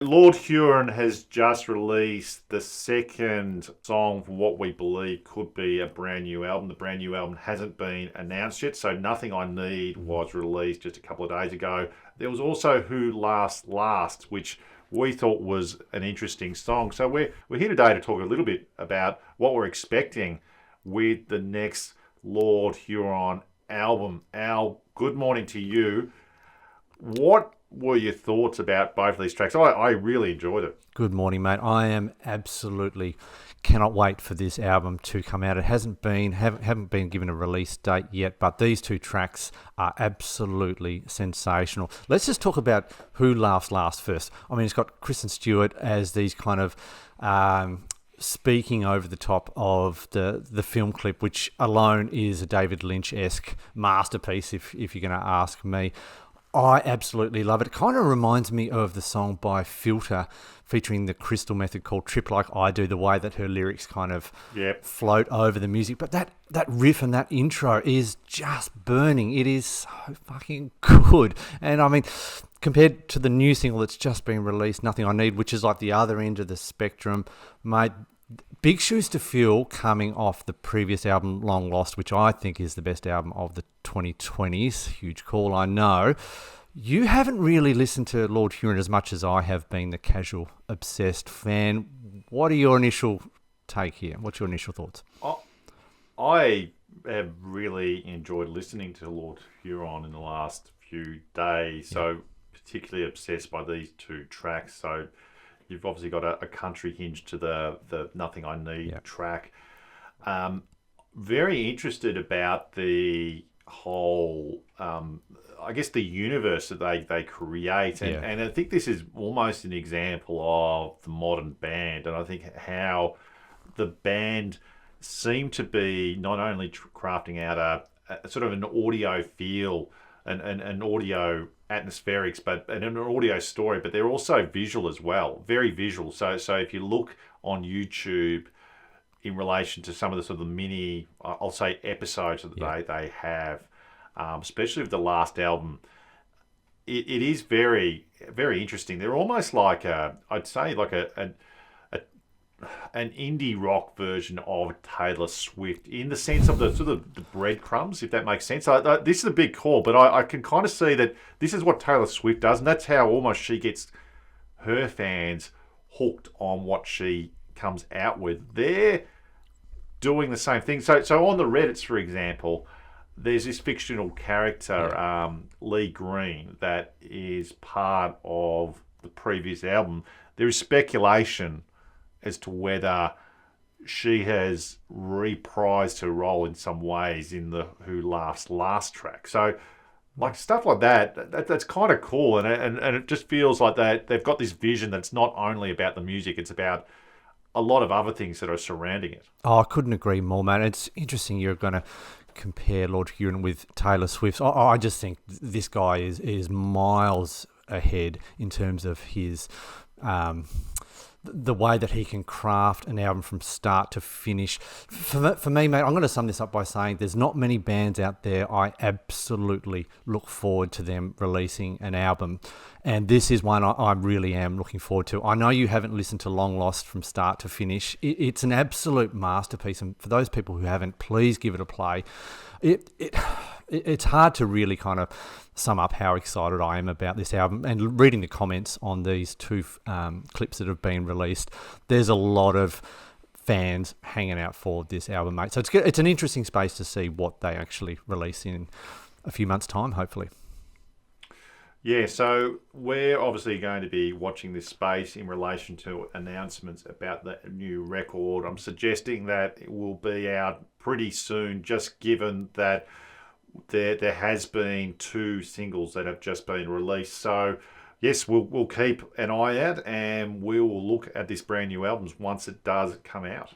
Lord Huron has just released the second song from what we believe could be a brand new album. The brand new album hasn't been announced yet, so Nothing I Need was released just a couple of days ago. There was also Who Last, which we thought was an interesting song. So we're here today to talk a little bit about what we're expecting with the next Lord Huron album. Al, good morning to you. What were your thoughts about both of these tracks? I really enjoyed it. Good morning, mate. I am absolutely cannot wait for this album to come out. It haven't been given a release date yet, but these two tracks are absolutely sensational. Let's just talk about Who Laughs Last first. I mean, it's got Kristen Stewart as these kind of speaking over the top of the film clip, which alone is a David Lynch-esque masterpiece, if you're going to ask me. I absolutely love it. It kind of reminds me of the song by Filter featuring the Crystal Method called Trip Like I Do, the way that her lyrics kind of float over the music. But that riff and that intro is just burning. It is so fucking good. And I mean, compared to the new single that's just been released, Nothing I Need, which is like the other end of the spectrum, mate, big shoes to fill coming off the previous album, Long Lost, which I think is the best album of the 2020s. Huge call, I know. You haven't really listened to Lord Huron as much as I have been the casual, obsessed fan. What are your initial take here? What's your initial thoughts? I have really enjoyed listening to Lord Huron in the last few days. So particularly obsessed by these two tracks. So you've obviously got a country hinge to the Nothing I Need track. Very interested about the whole, I guess, the universe that they create. And I think this is almost an example of the modern band. And I think how the band seem to be not only crafting out a sort of an audio feel and an audio atmospherics, and an audio story, but they're also visual as well, very visual. So if you look on YouTube in relation to some of the sort of mini, I'll say, episodes that they have, especially with the last album, it is very, very interesting. They're almost like I'd say like an indie rock version of Taylor Swift in the sense of the sort of the breadcrumbs, if that makes sense. This is a big call, but I can kind of see that this is what Taylor Swift does, and that's how almost she gets her fans hooked on what she comes out with. They're doing the same thing. So on the Reddits, for example, there's this fictional character, Lee Green, that is part of the previous album. There is speculation as to whether she has reprised her role in some ways in the Who Laughs Last track. So, like, stuff like that's kind of cool, and it just feels like they've got this vision that's not only about the music, it's about a lot of other things that are surrounding it. Oh, I couldn't agree more, man. It's interesting you're going to compare Lord Huron with Taylor Swift. I just think this guy is miles ahead in terms of his the way that he can craft an album from start to finish. For me, mate, I'm going to sum this up by saying there's not many bands out there I absolutely look forward to them releasing an album. And this is one I really am looking forward to. I know you haven't listened to Long Lost from start to finish. It's an absolute masterpiece. And for those people who haven't, please give it a play. It's hard to really kind of sum up how excited I am about this album. And reading the comments on these two clips that have been released, there's a lot of fans hanging out for this album, mate. So it's an interesting space to see what they actually release in a few months' time, hopefully. Yeah, so we're obviously going to be watching this space in relation to announcements about the new record. I'm suggesting that it will be out pretty soon, just given that there has been two singles that have just been released. So yes, we'll keep an eye out, and we will look at this brand new album once it does come out.